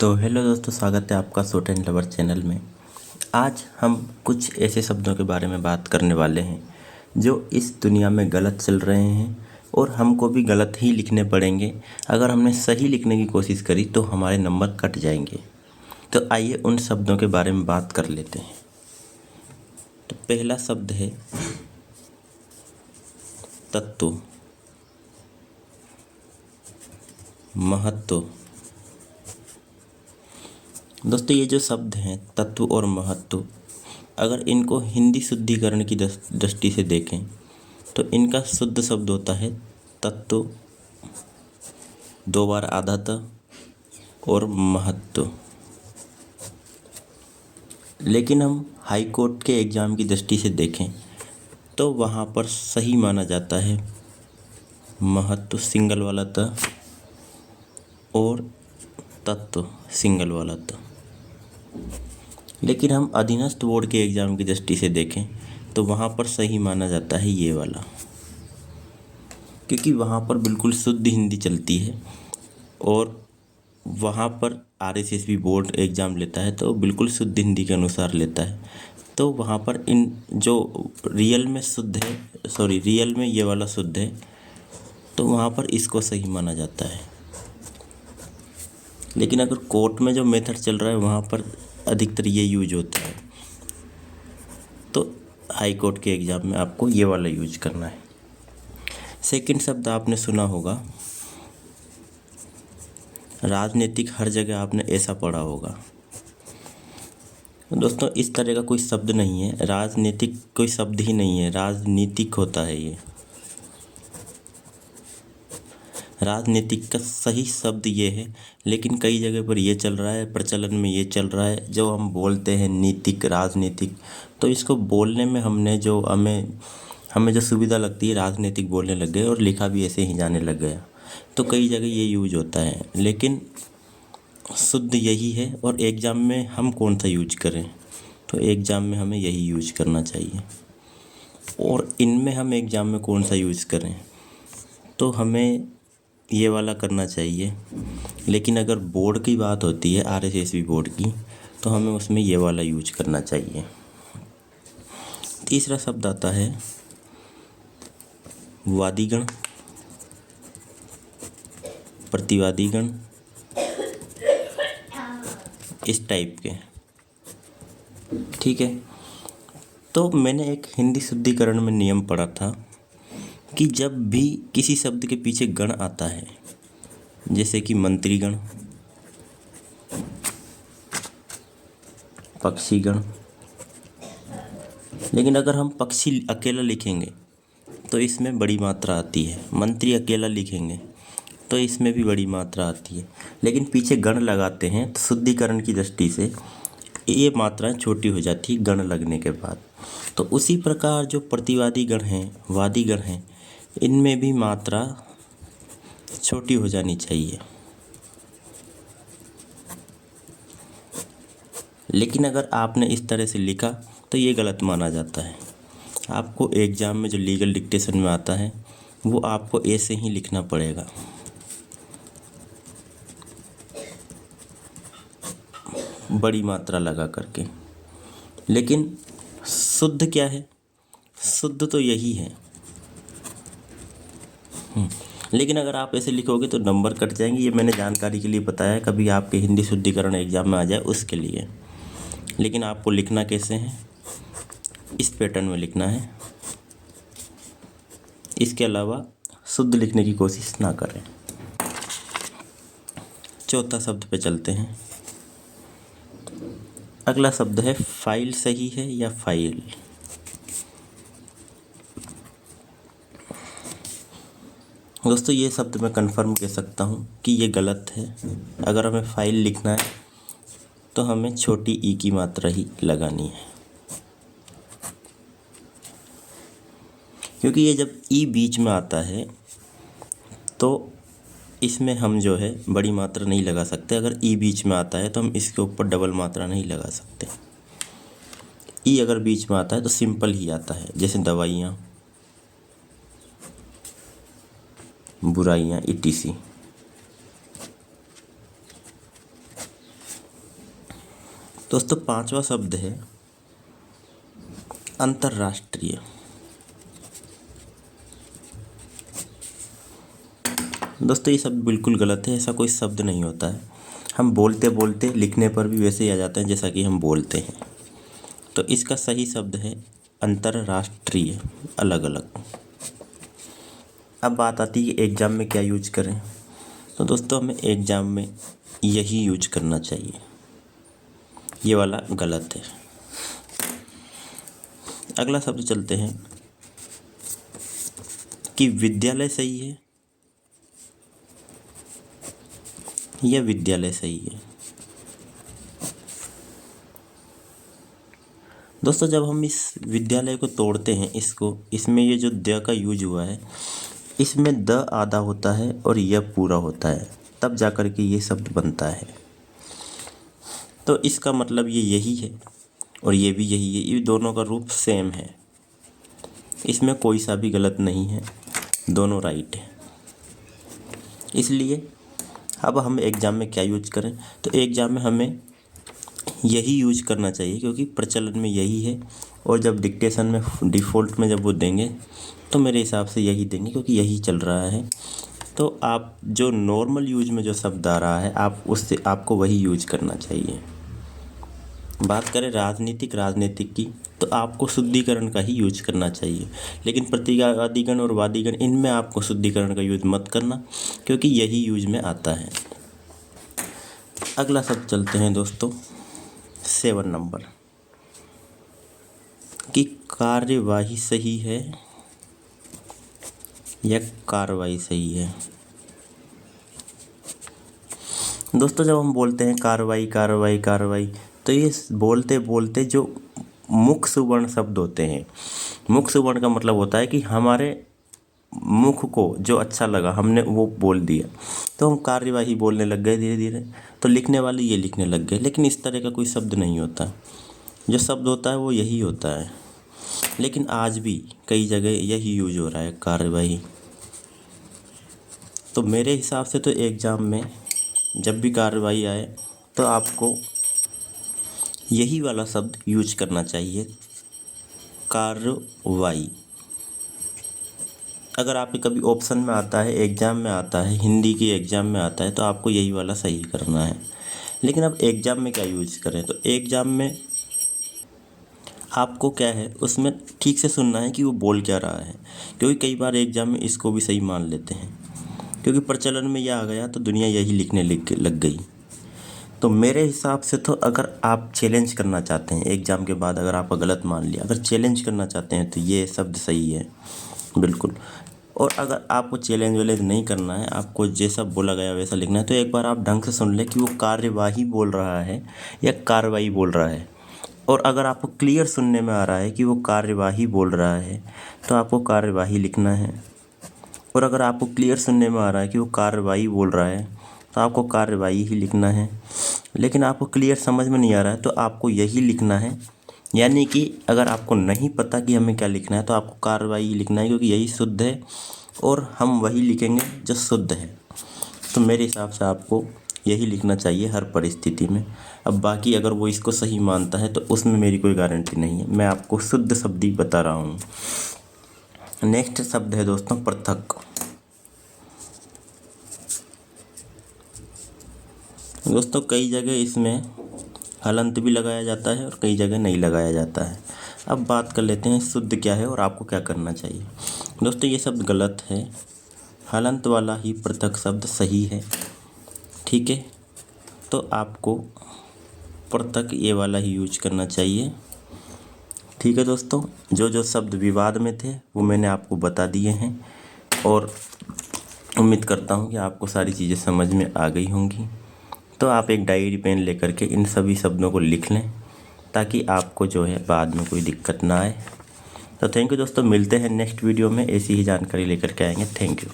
तो हेलो दोस्तों, स्वागत है आपका शॉर्ट एंड लवर चैनल में। आज हम कुछ ऐसे शब्दों के बारे में बात करने वाले हैं जो इस दुनिया में गलत चल रहे हैं और हमको भी गलत ही लिखने पड़ेंगे। अगर हमने सही लिखने की कोशिश करी तो हमारे नंबर कट जाएंगे। तो आइए उन शब्दों के बारे में बात कर लेते हैं। तो पहला शब्द है तत्व, महत्व। दोस्तों, ये जो शब्द हैं तत्व और महत्व, अगर इनको हिंदी शुद्धिकरण की दृष्टि से देखें तो इनका शुद्ध शब्द होता है तत्व, दो बार आधा त और महत्व। लेकिन हम हाई कोर्ट के एग्ज़ाम की दृष्टि से देखें तो वहाँ पर सही माना जाता है महत्व सिंगल वाला त और तत्व सिंगल वाला त। लेकिन हम अधीनस्थ बोर्ड के एग्ज़ाम की दृष्टि से देखें तो वहाँ पर सही माना जाता है ये वाला, क्योंकि वहाँ पर बिल्कुल शुद्ध हिंदी चलती है और वहाँ पर आरएसएस भी बोर्ड एग्ज़ाम लेता है तो बिल्कुल शुद्ध हिंदी के अनुसार लेता है। तो वहाँ पर इन जो रियल में शुद्ध है, रियल में ये वाला शुद्ध है, तो वहाँ पर इसको सही माना जाता है। लेकिन अगर कोर्ट में जो मेथड चल रहा है वहाँ पर अधिकतर ये यूज होता है, तो हाई कोर्ट के एग्ज़ाम में आपको ये वाला यूज करना है। सेकंड शब्द आपने सुना होगा राजनीतिक, हर जगह आपने ऐसा पढ़ा होगा। दोस्तों, इस तरह का कोई शब्द नहीं है, राजनीतिक कोई शब्द ही नहीं है, राजनीतिक होता है ये। राजनीतिक का सही शब्द ये है, लेकिन कई जगह पर ये चल रहा है, प्रचलन में ये चल रहा है जो हम बोलते हैं नीतिक, राजनीतिक। तो इसको बोलने में हमें जो सुविधा लगती है राजनीतिक बोलने लग गए और लिखा भी ऐसे ही जाने लग गया। तो कई जगह ये यूज होता है, लेकिन शुद्ध यही है। और एग्ज़ाम में हम कौन सा यूज करें, तो एग्ज़ाम में हमें यही यूज करना चाहिए। और इनमें हम एग्ज़ाम में कौन सा यूज करें, तो हमें ये वाला करना चाहिए। लेकिन अगर बोर्ड की बात होती है आरएसएसबी बोर्ड की, तो हमें उसमें ये वाला यूज करना चाहिए। तीसरा शब्द आता है वादीगण, प्रतिवादीगण, इस टाइप के। ठीक है, तो मैंने एक हिंदी शुद्धिकरण में नियम पढ़ा था कि जब भी किसी शब्द के पीछे गण आता है, जैसे कि मंत्रीगण, पक्षीगण, लेकिन अगर हम पक्षी अकेला लिखेंगे तो इसमें बड़ी मात्रा आती है, मंत्री अकेला लिखेंगे तो इसमें भी बड़ी मात्रा आती है। लेकिन पीछे गण लगाते हैं तो शुद्धिकरण की दृष्टि से ये मात्राएं छोटी हो जाती है गण लगने के बाद। तो उसी प्रकार जो प्रतिवादी गण हैं, वादी गण हैं, इनमें भी मात्रा छोटी हो जानी चाहिए। लेकिन अगर आपने इस तरह से लिखा तो ये गलत माना जाता है। आपको एग्ज़ाम में जो लीगल डिक्टेशन में आता है वो आपको ऐसे ही लिखना पड़ेगा, बड़ी मात्रा लगा करके। लेकिन शुद्ध क्या है, शुद्ध तो यही है। लेकिन अगर आप ऐसे लिखोगे तो नंबर कट जाएंगे। ये मैंने जानकारी के लिए बताया है, कभी आपके हिंदी शुद्धिकरण एग्ज़ाम में आ जाए उसके लिए। लेकिन आपको लिखना कैसे है, इस पैटर्न में लिखना है। इसके अलावा शुद्ध लिखने की कोशिश ना करें। चौथा शब्द पे चलते हैं। अगला शब्द है फाइल। सही है या फाइल? दोस्तों, ये शब्द मैं कंफर्म कह सकता हूँ कि ये गलत है। अगर हमें फाइल लिखना है तो हमें छोटी ई की मात्रा ही लगानी है, क्योंकि ये जब ई बीच में आता है तो इसमें हम जो है बड़ी मात्रा नहीं लगा सकते। अगर ई बीच में आता है तो हम इसके ऊपर डबल मात्रा नहीं लगा सकते। ई अगर बीच में आता है तो सिंपल ही आता है, जैसे दवाइयाँ, बुराइयाँ, etc। दोस्तों पांचवा शब्द है अंतर्राष्ट्रीय। दोस्तों ये शब्द बिल्कुल गलत है, ऐसा कोई शब्द नहीं होता है। हम बोलते बोलते लिखने पर भी वैसे ही आ जाते हैं जैसा कि हम बोलते हैं। तो इसका सही शब्द है अंतर्राष्ट्रीय, अलग अलग। अब बात आती है कि एग्ज़ाम में क्या यूज करें। तो दोस्तों हमें एग्ज़ाम में यही यूज करना चाहिए, ये वाला गलत है। अगला शब्द चलते हैं कि विद्यालय सही है या विद्यालय सही है। दोस्तों जब हम इस विद्यालय को तोड़ते हैं, इसमें ये जो द का यूज हुआ है, इसमें द आधा होता है और यह पूरा होता है, तब जाकर के ये शब्द बनता है। तो इसका मतलब ये यही है और ये भी यही है, ये दोनों का रूप सेम है, इसमें कोई सा भी गलत नहीं है, दोनों राइट है। इसलिए अब हम एग्ज़ाम में क्या यूज करें, तो एग्ज़ाम में हमें यही यूज करना चाहिए क्योंकि प्रचलन में यही है। और जब डिक्टेशन में डिफ़ॉल्ट में जब वो देंगे तो मेरे हिसाब से यही देंगे क्योंकि यही चल रहा है। तो आप जो नॉर्मल यूज में जो शब्द आ रहा है आपको वही यूज करना चाहिए। बात करें राजनीतिक की, तो आपको शुद्धिकरण का ही यूज करना चाहिए। लेकिन प्रतिवादीगण और वादीगण, इनमें आपको शुद्धिकरण का यूज मत करना क्योंकि यही यूज में आता है। अगला शब्द चलते हैं दोस्तों 7 नंबर कि कार्यवाही सही है या कार्रवाई सही है। दोस्तों जब हम बोलते हैं कार्रवाई, तो ये बोलते बोलते जो मुख सुवर्ण शब्द होते हैं, मुख सुवर्ण का मतलब होता है कि हमारे मुख को जो अच्छा लगा हमने वो बोल दिया, तो हम कार्यवाही बोलने लग गए धीरे धीरे। तो लिखने वाले ये लिखने लग गए, लेकिन इस तरह का कोई शब्द नहीं होता। जो शब्द होता है वो यही होता है, लेकिन आज भी कई जगह यही यूज हो रहा है, कार्यवाही। तो मेरे हिसाब से तो एग्ज़ाम में जब भी कार्यवाही आए तो आपको यही वाला शब्द यूज करना चाहिए, कार्रवाई। अगर आपके कभी ऑप्शन में आता है, एग्ज़ाम में आता है, हिंदी की एग्ज़ाम में आता है, तो आपको यही वाला सही करना है। लेकिन अब एग्ज़ाम में क्या यूज करें, तो एग्ज़ाम में आपको क्या है, उसमें ठीक से सुनना है कि वो बोल क्या रहा है, क्योंकि कई बार एग्ज़ाम में इसको भी सही मान लेते हैं क्योंकि प्रचलन में यह आ गया तो दुनिया यही लिखने लग गई। तो मेरे हिसाब से तो अगर आप चैलेंज करना चाहते हैं एग्ज़ाम के बाद, अगर आपका गलत मान लिया, अगर चैलेंज करना चाहते हैं तो ये शब्द सही है बिल्कुल। और अगर आपको चैलेंज वैलेंज नहीं करना है, आपको जैसा बोला गया वैसा लिखना है, तो एक बार आप ढंग से सुन लें कि वो कार्यवाही बोल रहा है या कार्रवाई बोल रहा है। और अगर आपको क्लियर सुनने में आ रहा है कि वो कार्यवाही बोल रहा है तो आपको कार्यवाही लिखना है। और अगर आपको क्लियर सुनने में आ रहा है कि वो कार्रवाई बोल रहा है तो आपको कार्रवाई ही लिखना है। लेकिन आपको क्लियर समझ में नहीं आ रहा है तो आपको यही लिखना है। यानी कि अगर आपको नहीं पता कि हमें क्या लिखना है तो आपको कार्रवाई ही लिखना है क्योंकि यही शुद्ध है और हम वही लिखेंगे जो शुद्ध है। तो मेरे हिसाब से आपको यही लिखना चाहिए हर परिस्थिति में। अब बाकी अगर वो इसको सही मानता है तो उसमें मेरी कोई गारंटी नहीं है, मैं आपको शुद्ध शब्द ही बता रहा हूँ। नेक्स्ट शब्द है दोस्तों पृथक। दोस्तों कई जगह इसमें हलंत भी लगाया जाता है और कई जगह नहीं लगाया जाता है। अब बात कर लेते हैं शुद्ध क्या है और आपको क्या करना चाहिए। दोस्तों ये शब्द गलत है, हलंत वाला ही पृथक शब्द सही है, ठीक है। तो आपको पृथक ये वाला ही यूज करना चाहिए, ठीक है दोस्तों। जो शब्द विवाद में थे वो मैंने आपको बता दिए हैं और उम्मीद करता हूँ कि आपको सारी चीज़ें समझ में आ गई होंगी। तो आप एक डायरी पेन लेकर के इन सभी शब्दों को लिख लें ताकि आपको जो है बाद में कोई दिक्कत ना आए। तो थैंक यू दोस्तों, मिलते हैं नेक्स्ट वीडियो में, ऐसी ही जानकारी लेकर के आएंगे। Thank you.